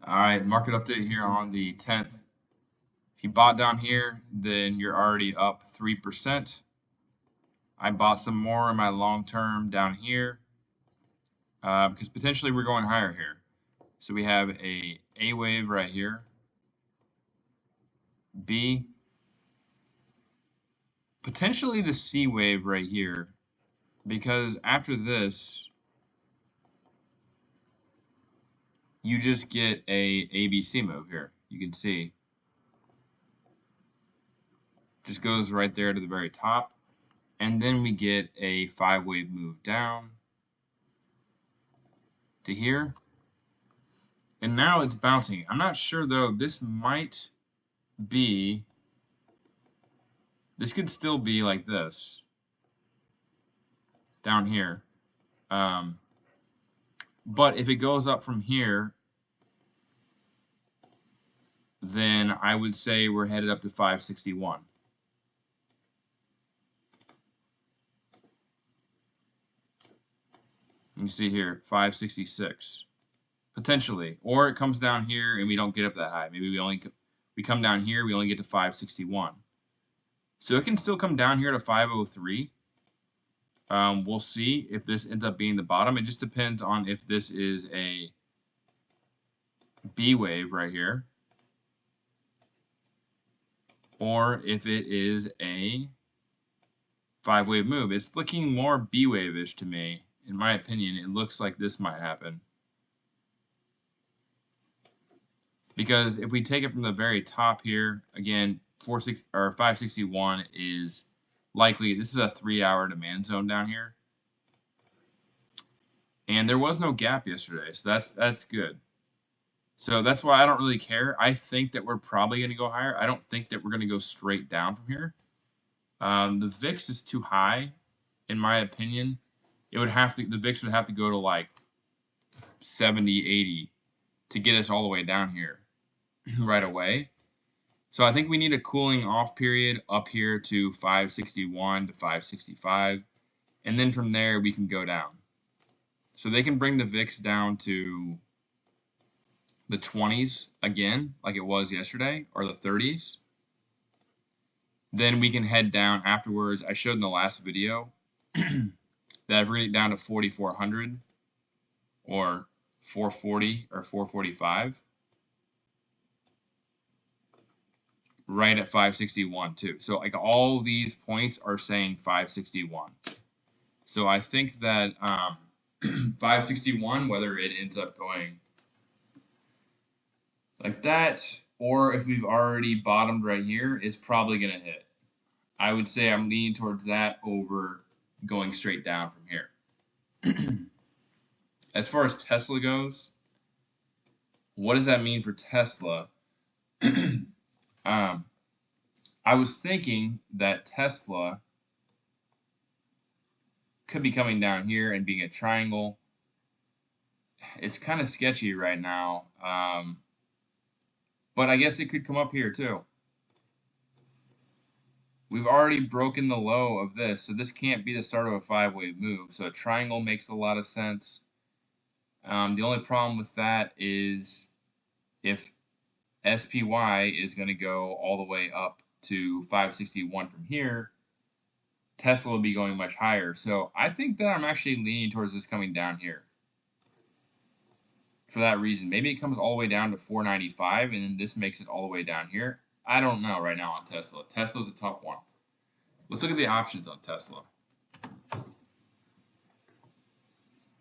All right, market update here on the 10th. If you bought down here, then you're already up 3%. I bought some more in my long term down here because potentially we're going higher here. So we have A wave right here, B, potentially the C wave right here, because after this, you just get a ABC move here. You can see. Just goes right there to the very top. And then we get a 5-wave move down to here. And now it's bouncing. I'm not sure though, this could still be like this down here. But if it goes up from here, then I would say we're headed up to 561. You see here, 566 potentially, or it comes down here and we don't get up that high. Maybe we come down here, we only get to 561. So it can still come down here to 503. We'll see if this ends up being the bottom. It just depends on if this is a B wave right here, or if it is a 5-wave move. It's looking more B wave-ish to me. In my opinion, it looks like this might happen. Because if we take it from the very top here, again, 561 is likely. This is a 3-hour demand zone down here. And there was no gap yesterday, so that's good. So that's why I don't really care. I think that we're probably going to go higher. I don't think that we're going to go straight down from here. The VIX is too high, in my opinion. The VIX would have to go to like 70, 80 to get us all the way down here right away. So I think we need a cooling off period up here to 561 to 565. And then from there, we can go down. So they can bring the VIX down to the 20s again, like it was yesterday, or the 30s. Then we can head down afterwards. I showed in the last video that I've bring it down to 4,400 or 440 or 445. Right at 561 too. So like all these points are saying 561. So I think that 561, whether it ends up going like that, or if we've already bottomed right here, is probably going to hit. I would say I'm leaning towards that over going straight down from here. As far as Tesla goes, what does that mean for Tesla? I was thinking that Tesla could be coming down here and being a triangle. It's kind of sketchy right now, but I guess it could come up here too. We've already broken the low of this, so this can't be the start of a 5-wave move. So a triangle makes a lot of sense. The only problem with that is if SPY is going to go all the way up to 561 from here, Tesla will be going much higher. So I think that I'm actually leaning towards this coming down here. For that reason, maybe it comes all the way down to 495 and then this makes it all the way down here. I don't know right now on Tesla. Tesla's a tough one. Let's look at the options on Tesla.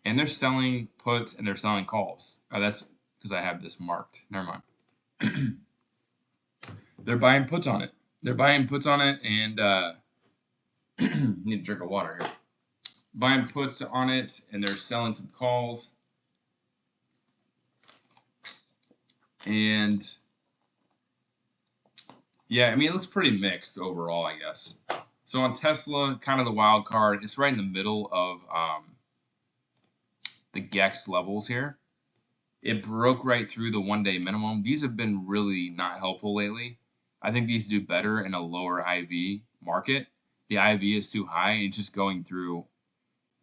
And they're selling puts and they're selling calls. Oh, that's because I have this marked. Never mind. They're buying puts on it. They're buying puts on it and need a drink of water here. Buying puts on it and they're selling some calls. And yeah, I mean, it looks pretty mixed overall, I guess. So on Tesla, kind of the wild card, it's right in the middle of the GEX levels here. It broke right through the 1-day minimum. These have been really not helpful lately. I think these do better in a lower IV market. The IV is too high and it's just going through.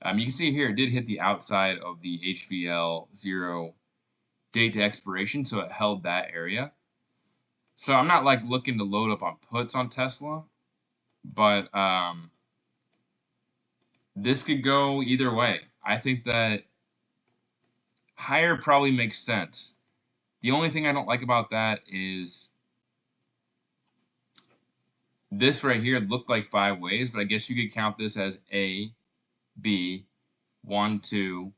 You can see here, it did hit the outside of the HVL 0 date to expiration, so it held that area. So I'm not like looking to load up on puts on Tesla, but this could go either way. I think that higher probably makes sense. The only thing I don't like about that is this right here looked like 5 waves, but I guess you could count this as A, B, 1, 2,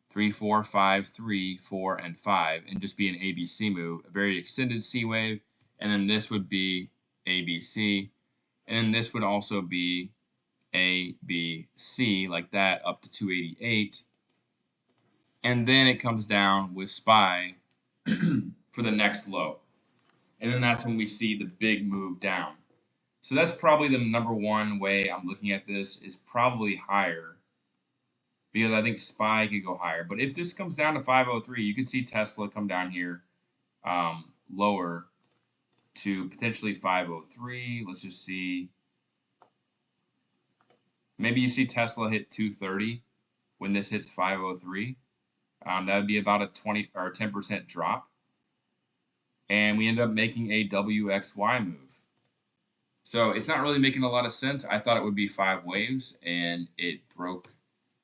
3, 4, 5, 3, 4, and 5, and just be an ABC move, a very extended C wave, and then this would be ABC, and this would also be A, B, C, like that, up to 288, and then it comes down with SPY for the next low, and then that's when we see the big move down. So that's probably the number one way I'm looking at this, is probably higher, because I think SPY could go higher. But if this comes down to 503, you could see Tesla come down here lower to potentially 503. Let's just see. Maybe you see Tesla hit 230 when this hits 503. That would be about a 20 or 10% drop. And we end up making a WXY move. So it's not really making a lot of sense. I thought it would be 5 waves, and it broke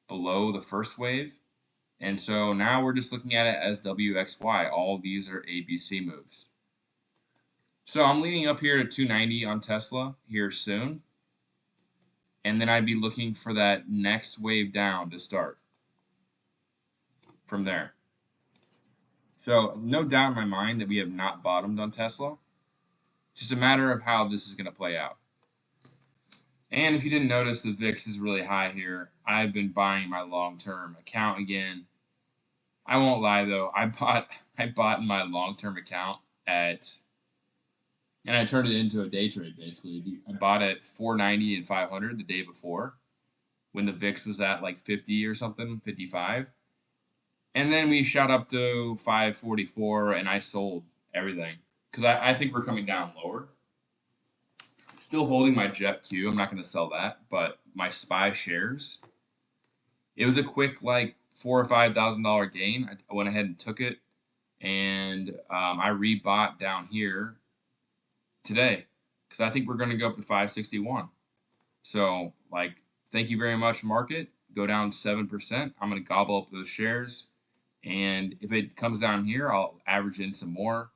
below the first wave. And so now we're just looking at it as WXY. All of these are ABC moves. So I'm leaning up here to 290 on Tesla here soon. And then I'd be looking for that next wave down to start from there. So no doubt in my mind that we have not bottomed on Tesla. Just a matter of how this is going to play out. And if you didn't notice, the VIX is really high here. I've been buying my long-term account again. I won't lie though, I bought in my long-term account and I turned it into a day trade basically. I bought at 490 and 500 the day before when the VIX was at like 50 or something, 55. And then we shot up to 544 and I sold everything because I think we're coming down lower. Still holding my JEP-Q. I'm not going to sell that, but my SPY shares. It was a quick like $4,000 or $5,000 gain. I went ahead and took it, and I rebought down here today because I think we're going to go up to 561. So like, thank you very much, market. Go down 7%. I'm going to gobble up those shares, and if it comes down here, I'll average in some more.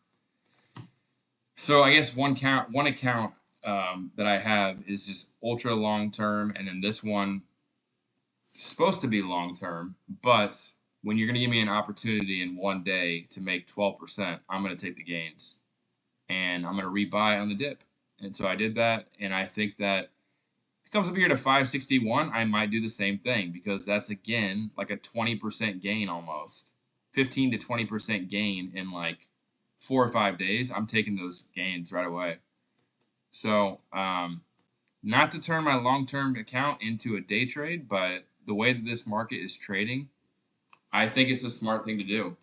So I guess one account that I have is just ultra long term, and then this one is supposed to be long term, but when you're going to give me an opportunity in one day to make 12%, I'm going to take the gains and I'm going to rebuy on the dip. And so I did that, and I think that if it comes up here to 561, I might do the same thing because that's again like a 20% gain, almost 15 to 20% gain in like 4 or 5 days. I'm taking those gains right away. So, not to turn my long-term account into a day trade, but the way that this market is trading, I think it's a smart thing to do.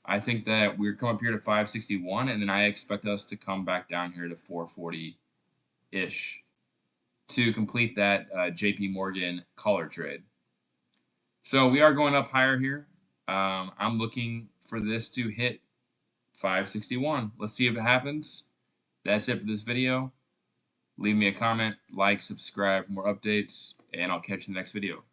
I think that we're coming up here to 561, and then I expect us to come back down here to 440-ish to complete that JP Morgan collar trade. So we are going up higher here. I'm looking for this to hit 561. Let's see if it happens. That's it for this video. Leave me a comment, like, subscribe for more updates, and I'll catch you in the next video.